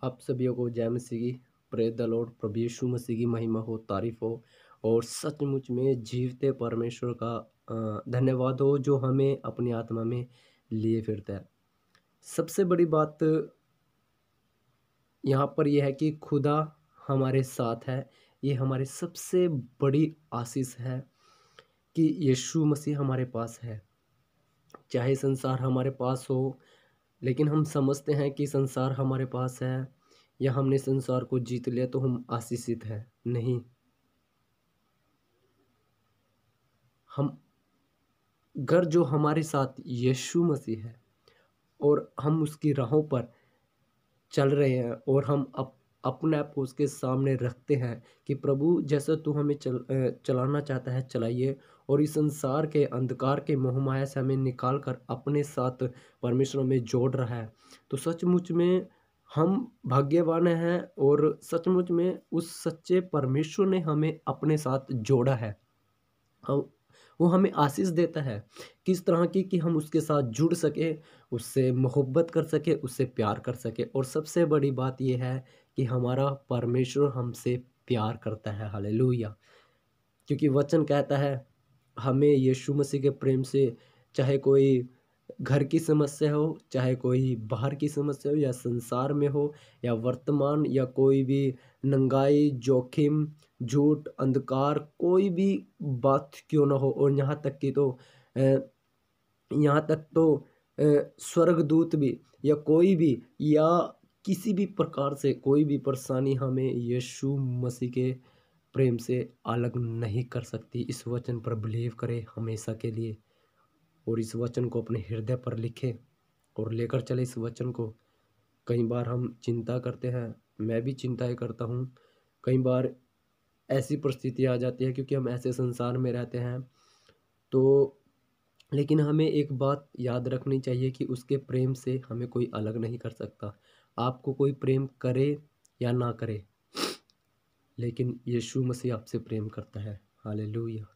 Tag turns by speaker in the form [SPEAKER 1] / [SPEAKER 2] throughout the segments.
[SPEAKER 1] आप सभी को जय मसीह की। Praise the lord. प्रभु यीशु मसीह की महिमा हो, तारीफ हो। और सचमुच में जीवते परमेश्वर का धन्यवाद हो जो हमें अपनी आत्मा में लिए फिरता है। सबसे बड़ी बात यहाँ पर यह है कि खुदा हमारे साथ है। ये हमारी सबसे बड़ी आशीष है कि यीशु मसीह हमारे पास है। चाहे संसार हमारे पास हो, लेकिन हम समझते हैं कि संसार हमारे पास है या हमने संसार को जीत लिया तो हम आशीषित हैं। नहीं, हम घर जो हमारे साथ यीशु मसीह है और हम उसकी राहों पर चल रहे हैं और हम अपने आप को उसके सामने रखते हैं कि प्रभु जैसा तू हमें चलाना चाहता है चलाइए। और इस संसार के अंधकार के मोहमाया से हमें निकाल कर अपने साथ परमेश्वर में जोड़ रहा है। तो सचमुच में हम भाग्यवान हैं और सचमुच में उस सच्चे परमेश्वर ने हमें अपने साथ जोड़ा है। हम वो हमें आशीष देता है किस तरह की कि हम उसके साथ जुड़ सके, उससे मोहब्बत कर सके, उससे प्यार कर सके। और सबसे बड़ी बात यह है कि हमारा परमेश्वर हमसे प्यार करता है। हालेलुया। क्योंकि वचन कहता है हमें यीशु मसीह के प्रेम से, चाहे कोई घर की समस्या हो, चाहे कोई बाहर की समस्या हो, या संसार में हो, या वर्तमान, या कोई भी नंगाई, जोखिम, झूठ, अंधकार, कोई भी बात क्यों ना हो। और यहाँ तक तो स्वर्गदूत भी, या कोई भी, या किसी भी प्रकार से कोई भी परेशानी हमें यीशु मसीह के प्रेम से अलग नहीं कर सकती। इस वचन पर बिलीव करें हमेशा के लिए और इस वचन को अपने हृदय पर लिखें और लेकर चले इस वचन को। कई बार हम चिंता करते हैं, मैं भी चिंताएं करता हूँ। कई बार ऐसी परिस्थिति आ जाती है क्योंकि हम ऐसे संसार में रहते हैं। तो लेकिन हमें एक बात याद रखनी चाहिए कि उसके प्रेम से हमें कोई अलग नहीं कर सकता। आपको कोई प्रेम करे या ना करे, लेकिन यीशु मसीह आपसे प्रेम करता है। हालेलुया।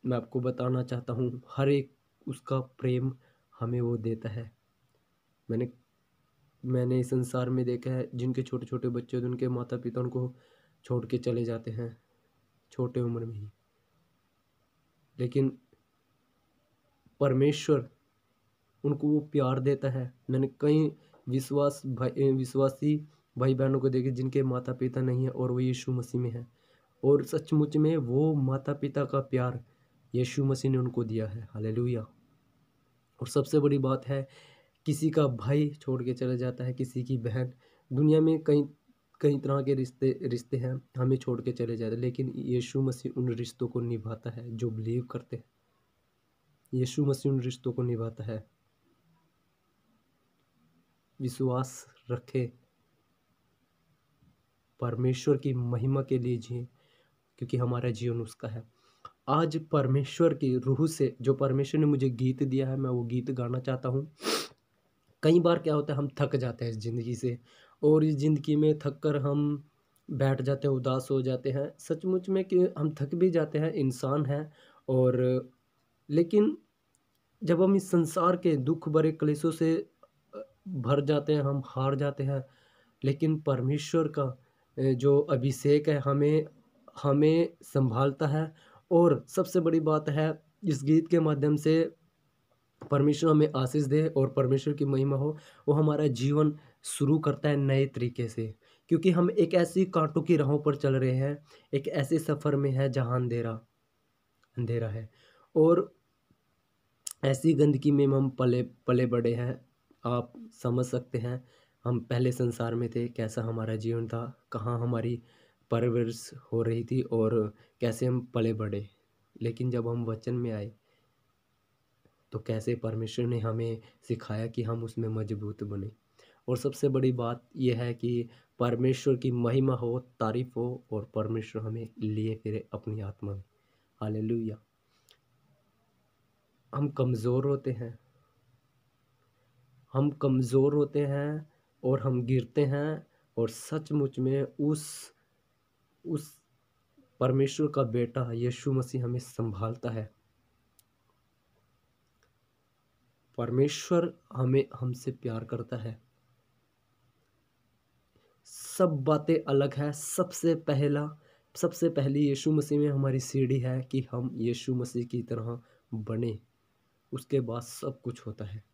[SPEAKER 1] मैं आपको बताना चाहता हूँ, हर एक उसका प्रेम हमें वो देता है। मैंने मैंने इस संसार में देखा है जिनके छोटे छोटे बच्चे होते हैं, उनके माता पिता उनको छोड़ के चले जाते हैं छोटे उम्र में ही। लेकिन परमेश्वर उनको वो प्यार देता है। मैंने कई विश्वासी भाई बहनों को देखे जिनके माता पिता नहीं है और वो यीशु मसीह में है। और सचमुच में वो माता पिता का प्यार यीशु मसीह ने उनको दिया है। हालेलुया। और सबसे बड़ी बात है, किसी का भाई छोड़ के चला जाता है, किसी की बहन। दुनिया में कई कई तरह के रिश्ते रिश्ते हैं, हमें छोड़ के चले जाते हैं, लेकिन यीशु मसीह उन रिश्तों को निभाता है जो बिलीव करते हैं। यीशु मसीह उन रिश्तों को निभाता है। विश्वास रखे, परमेश्वर की महिमा के लिए जिए, क्योंकि हमारा जीवन उसका है। आज परमेश्वर की रूह से जो परमेश्वर ने मुझे गीत दिया है, मैं वो गीत गाना चाहता हूँ। कई बार क्या होता है, हम थक जाते हैं इस ज़िंदगी से, और इस ज़िंदगी में थक कर हम बैठ जाते हैं, उदास हो जाते हैं। सचमुच में कि हम थक भी जाते हैं, इंसान हैं। और लेकिन जब हम इस संसार के दुख भरे क्लेशों से भर जाते हैं, हम हार जाते हैं। लेकिन परमेश्वर का जो अभिषेक है हमें हमें संभालता है। और सबसे बड़ी बात है, इस गीत के माध्यम से परमेश्वर हमें आशीष दे और परमेश्वर की महिमा हो। वो हमारा जीवन शुरू करता है नए तरीके से, क्योंकि हम एक ऐसी कांटों की राहों पर चल रहे हैं, एक ऐसे सफ़र में है जहाँ अंधेरा अंधेरा है। और ऐसी गंदगी में हम पले पले बड़े हैं। आप समझ सकते हैं, हम पहले संसार में थे, कैसा हमारा जीवन था, कहाँ हमारी परवरिश हो रही थी और कैसे हम पले बढ़े। लेकिन जब हम वचन में आए तो कैसे परमेश्वर ने हमें सिखाया कि हम उसमें मजबूत बने। और सबसे बड़ी बात यह है कि परमेश्वर की महिमा हो, तारीफ हो, और परमेश्वर हमें लिए फिरे अपनी आत्मा में। हालेलुया। हम कमज़ोर होते हैं, हम कमज़ोर होते हैं और हम गिरते हैं। और सचमुच में उस परमेश्वर का बेटा यीशु मसीह हमें संभालता है। परमेश्वर हमें हमसे प्यार करता है। सब बातें अलग है। सबसे पहली यीशु मसीह में हमारी सीढ़ी है कि हम यीशु मसीह की तरह बने, उसके बाद सब कुछ होता है।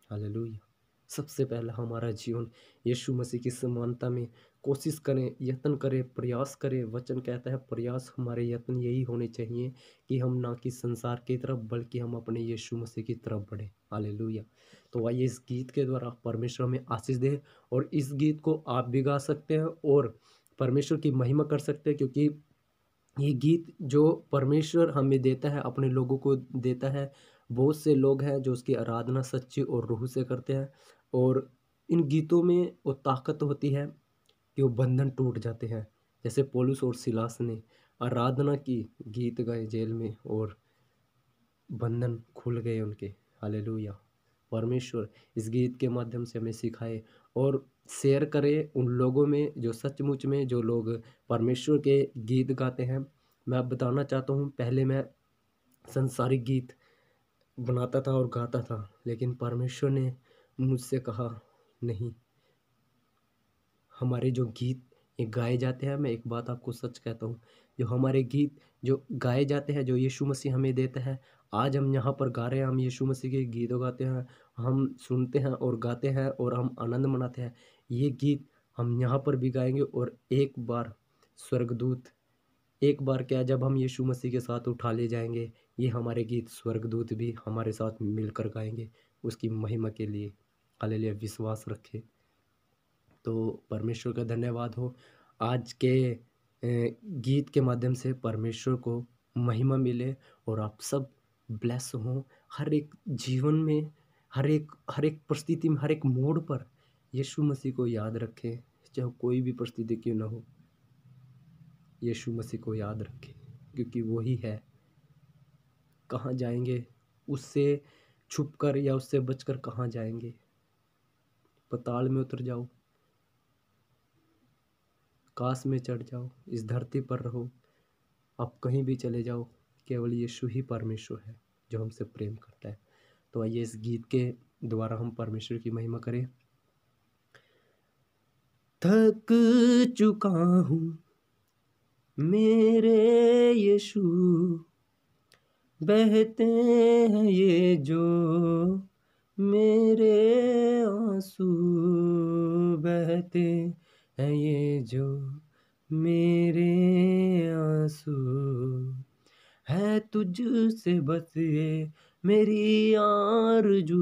[SPEAKER 1] हालेलुया। सबसे पहला हमारा जीवन यीशु मसीह की समानता में कोशिश करें, यत्न करें, प्रयास करें। वचन कहता है प्रयास हमारे यत्न यही होने चाहिए कि हम ना कि संसार की तरफ बल्कि हम अपने यीशु मसीह की तरफ बढ़ें। हालेलुया। तो आइए इस गीत के द्वारा परमेश्वर हमें आशीष दे, और इस गीत को आप भी गा सकते हैं और परमेश्वर की महिमा कर सकते हैं, क्योंकि ये गीत जो परमेश्वर हमें देता है, अपने लोगों को देता है। बहुत से लोग हैं जो उसकी आराधना सच्ची और रूह से करते हैं, और इन गीतों में वो ताकत होती है कि वो बंधन टूट जाते हैं। जैसे पौलुस और सिलास ने आराधना की, गीत गाए जेल में, और बंधन खुल गए उनके। हालेलुया। परमेश्वर इस गीत के माध्यम से हमें सिखाए और शेयर करे उन लोगों में जो सचमुच में जो लोग परमेश्वर के गीत गाते हैं। मैं अब बताना चाहता हूँ, पहले मैं संसारिक गीत बनाता था और गाता था, लेकिन परमेश्वर ने मुझसे कहा नहीं, हमारे जो गीत ये गाए जाते हैं, मैं एक बात आपको सच कहता हूँ, जो हमारे गीत जो गाए जाते हैं, जो यीशु मसीह हमें देता है, आज हम यहाँ पर गा रहे हैं, हम यीशु मसीह के गीत गाते हैं, हम सुनते हैं और गाते हैं और हम आनंद मनाते हैं। ये गीत हम यहाँ पर भी गाएंगे, और एक बार क्या, जब हम यीशु मसीह के साथ उठा ले जाएंगे, ये हमारे गीत स्वर्गदूत भी हमारे साथ मिलकर गाएंगे उसकी महिमा के लिए। हालेलुया। विश्वास रखें। तो परमेश्वर का धन्यवाद हो। आज के गीत के माध्यम से परमेश्वर को महिमा मिले, और आप सब ब्लेस हों। हर एक जीवन में, हर एक परिस्थिति में, हर एक मोड़ पर यीशु मसीह को याद रखें, चाहे कोई भी परिस्थिति क्यों ना हो। यीशु मसीह को याद रखें, क्योंकि वही है। कहाँ जाएंगे उससे छुपकर या उससे बचकर? कहाँ जाएंगे? पाताल में उतर जाओ, आकाश में चढ़ जाओ, इस धरती पर रहो, आप कहीं भी चले जाओ, केवल यीशु ही परमेश्वर है जो हमसे प्रेम करता है। तो आइए इस गीत के द्वारा हम परमेश्वर की महिमा करें। थक चुका हूँ मेरे यीशु, बहते हैं ये जो मेरे आंसू, बहते हैं ये जो मेरे आंसू, है तुझसे बस ये मेरी आरज़ू,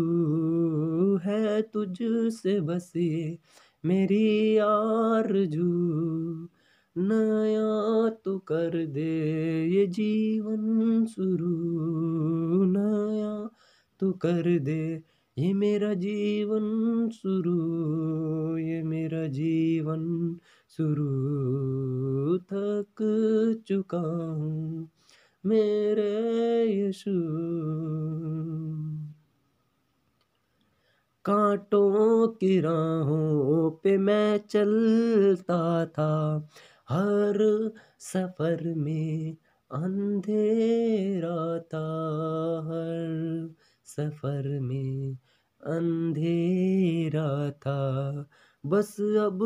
[SPEAKER 1] है तुझसे बस ये मेरी आरज़ू, नया तू कर दे ये जीवन शुरू, नया तू कर दे ये मेरा जीवन शुरू, ये मेरा जीवन शुरू। थक चुका हूँ मेरे यीशु, कांटों की राहों पे मैं चलता था, हर सफर में अंधेरा था, हर सफर में अंधेरा था, बस अब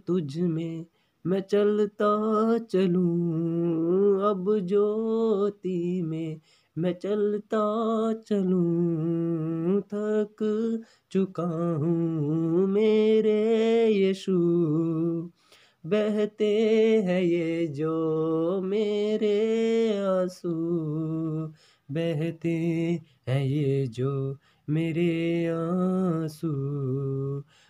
[SPEAKER 1] तुझ में मैं चलता चलूं, अब ज्योति में मैं चलता चलूं। थक चुका हूँ मेरे यीशु, बहते हैं ये जो मेरे आंसू, बहते हैं ये जो मेरे आंसू,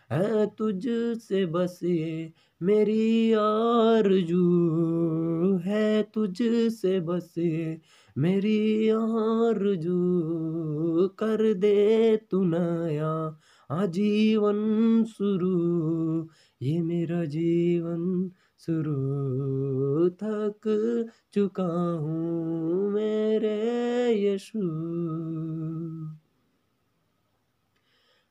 [SPEAKER 1] है तुझसे बस ये मेरी आरज़ू, है तुझसे बस ये मेरी आरज़ू, कर दे तू नया आजीवन शुरू, ये मेरा जीवन शुरू। थक चुका हूँ मेरे यीशु,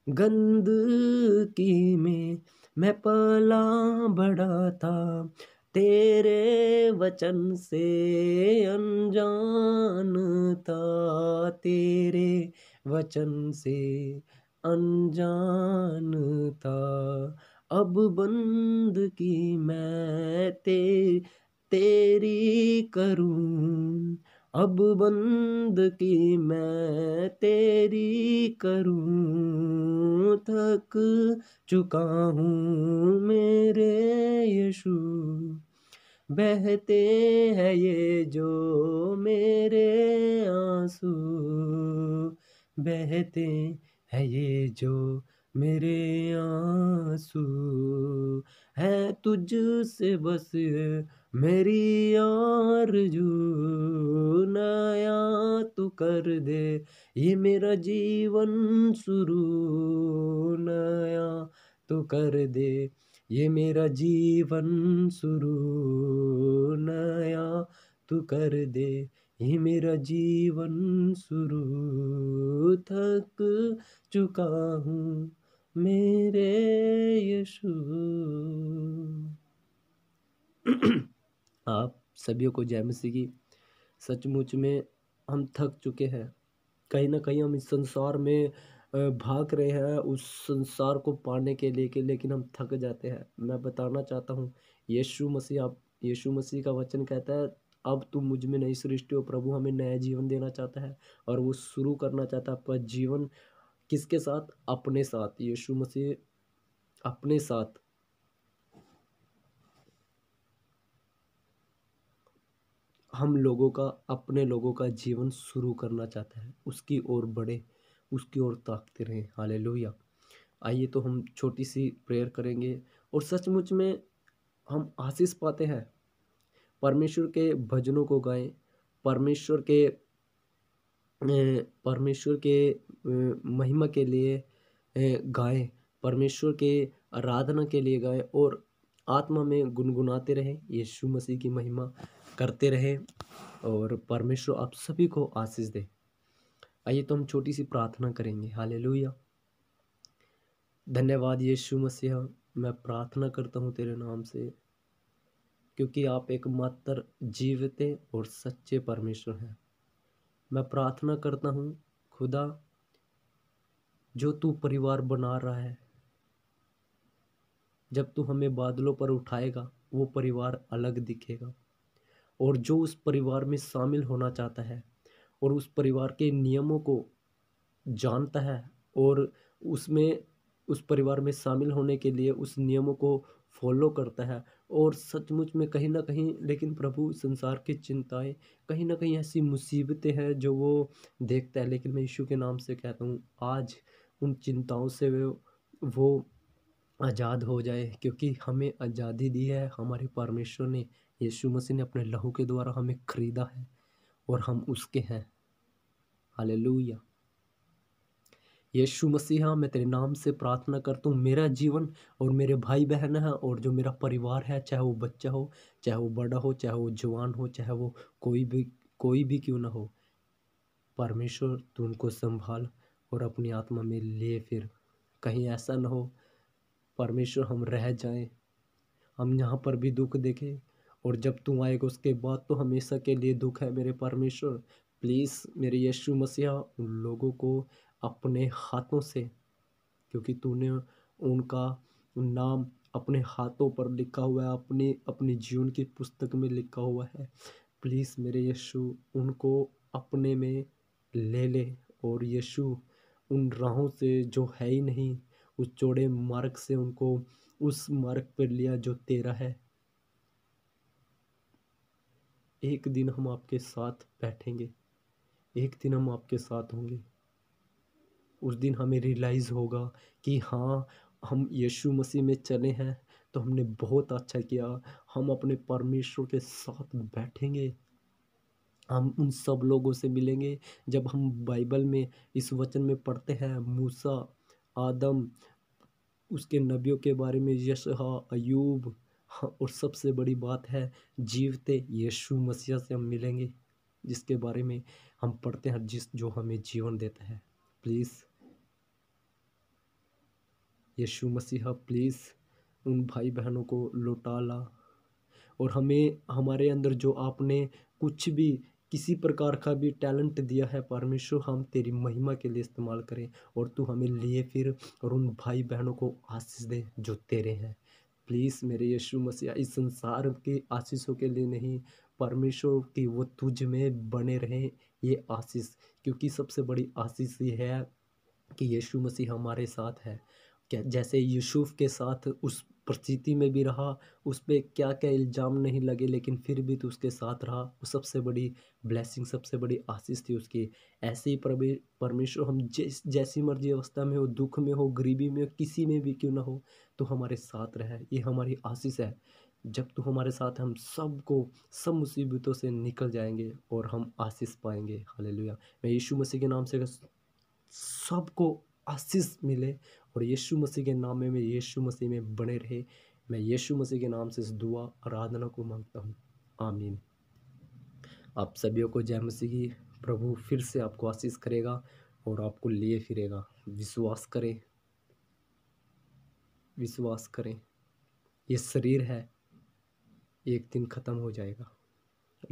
[SPEAKER 1] गंदगी में मैं पला बड़ा था, तेरे वचन से अनजान था, तेरे वचन से अनजान था, अब बंदगी मैं तेरी करूं, अब बंदगी मैं तेरी करूं, थक चुका हूँ मेरे यीशु, बहते हैं ये जो मेरे आंसू, बहते हैं ये जो मेरे आंसू, है तुझसे बस मेरी आरज़ू, नया तू कर दे ये मेरा जीवन शुरू, नया तू कर दे ये मेरा जीवन शुरू, नया तू कर दे ये मेरा जीवन शुरू, थक चुका हूँ मेरे यीशु। आप सभी को जय मसीह की। सचमुच में हम थक चुके हैं। कहीं न कहीं हम इस संसार में भाग रहे हैं उस संसार को पाने के लिए कि लेकिन हम थक जाते हैं। मैं बताना चाहता हूँ यीशु मसीह का वचन कहता है, अब तुम मुझ में नई सृष्टि हो। प्रभु हमें नया जीवन देना चाहता है और वो शुरू करना चाहता है आपका जीवन किसके साथ? अपने साथ। यीशु मसीह अपने साथ हम लोगों का, अपने लोगों का जीवन शुरू करना चाहता है। उसकी ओर बढ़े, उसकी ओर ताकते रहें। हालेलुया। आइए तो हम छोटी सी प्रेयर करेंगे और सचमुच में हम आशीष पाते हैं। परमेश्वर के भजनों को गाएं, परमेश्वर के परमेश्वर के महिमा के लिए गाएं, परमेश्वर के आराधना के लिए गाएं और आत्मा में गुनगुनाते रहें, यीशु मसीह की महिमा करते रहें और परमेश्वर आप सभी को आशीष दे। आइए तो हम छोटी सी प्रार्थना करेंगे। हालेलुया। धन्यवाद यीशु मसीह, मैं प्रार्थना करता हूँ तेरे नाम से, क्योंकि आप एकमात्र जीवते और सच्चे परमेश्वर हैं। मैं प्रार्थना करता हूँ खुदा, जो तू परिवार बना रहा है, जब तू हमें बादलों पर उठाएगा वो परिवार अलग दिखेगा। और जो उस परिवार में शामिल होना चाहता है और उस परिवार के नियमों को जानता है और उसमें उस परिवार में शामिल होने के लिए उस नियमों को फॉलो करता है और सचमुच में कहीं न कहीं, लेकिन प्रभु संसार की चिंताएँ, कहीं न कहीं ऐसी मुसीबतें हैं जो वो देखता है, लेकिन मैं यीशु के नाम से कहता हूँ आज उन चिंताओं से वो आज़ाद हो जाए, क्योंकि हमें आज़ादी दी है हमारे परमेश्वर ने। यीशु मसीह ने अपने लहू के द्वारा हमें खरीदा है और हम उसके हैं। हालेलुया। यीशु मसीहा, मैं तेरे नाम से प्रार्थना करता हूँ, मेरा जीवन और मेरे भाई बहन हैं और जो मेरा परिवार है, चाहे वो बच्चा हो, चाहे वो बड़ा हो, चाहे वो जवान हो, चाहे वो कोई भी क्यों ना हो, परमेश्वर तू उनको संभाल और अपनी आत्मा में ले फिर। कहीं ऐसा ना हो परमेश्वर हम रह जाएं, हम यहाँ पर भी दुख देखें और जब तू आएगा उसके बाद तो हमेशा के लिए दुख है मेरे परमेश्वर। प्लीज़ मेरे यीशु मसीहा उन लोगों को अपने हाथों से, क्योंकि तूने उनका नाम अपने हाथों पर लिखा हुआ है, अपने अपने जीवन की पुस्तक में लिखा हुआ है। प्लीज़ मेरे यीशु उनको अपने में ले ले और यीशु उन राहों से जो है ही नहीं, उस चौड़े मार्ग से उनको उस मार्ग पर लिया जो तेरा है। एक दिन हम आपके साथ बैठेंगे, एक दिन हम आपके साथ होंगे। उस दिन हमें रियलाइज़ होगा कि हाँ, हम यीशु मसीह में चले हैं तो हमने बहुत अच्छा किया। हम अपने परमेश्वर के साथ बैठेंगे, हम उन सब लोगों से मिलेंगे जब हम बाइबल में इस वचन में पढ़ते हैं मूसा, आदम, उसके नबियों के बारे में, यशहा, अयूब, हाँ, और सबसे बड़ी बात है जीवते यीशु मसीह से हम मिलेंगे, जिसके बारे में हम पढ़ते हैं, जो हमें जीवन देता है। प्लीज़ यीशु मसीहा, प्लीज़ उन भाई बहनों को लौटा ला और हमें हमारे अंदर जो आपने कुछ भी किसी प्रकार का भी टैलेंट दिया है परमेश्वर, हम तेरी महिमा के लिए इस्तेमाल करें और तू हमें लिए फिर और उन भाई बहनों को आशीष दे जो तेरे हैं। प्लीज़ मेरे यीशु मसीह इस संसार के आशीषों के लिए नहीं, परमेश्वर की वो तुझ में बने रहें ये आशीष, क्योंकि सबसे बड़ी आशीष ये है कि यीशु मसीह हमारे साथ है। क्या जैसे यूसुफ के साथ उस परिस्थिति में भी रहा, उस पे क्या-क्या इल्ज़ाम नहीं लगे लेकिन फिर भी तो उसके साथ रहा, वो सबसे बड़ी ब्लेसिंग, सबसे बड़ी आशीष थी उसकी। ऐसे ही परमेश्वर हम जैसी मर्ज़ी अवस्था में हो, दुःख में हो, गरीबी में हो, किसी में भी क्यों ना हो, तो हमारे साथ रहे, ये हमारी आशीष है। जब तू हमारे साथ है, हम सबको सब मुसीबतों से निकल जाएँगे और हम आशीष पाएँगे। हालेलुया! मैं यीशु मसीह के नाम से सबको आशीष मिले और यीशु मसीह के नाम में यीशु मसीह में बने रहे। मैं यीशु मसीह के नाम से इस दुआ आराधना को मांगता हूँ। आमीन। आप सभी को जय मसीह की। प्रभु फिर से आपको आशीष करेगा और आपको लिए फिरेगा। विश्वास करें, विश्वास करें। ये शरीर है, एक दिन ख़त्म हो जाएगा।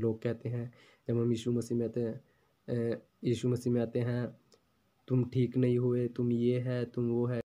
[SPEAKER 1] लोग कहते हैं जब हम यीशु मसीह में आते हैं, यीशु मसीह में आते हैं, तुम ठीक नहीं हुए, तुम ये है, तुम वो है।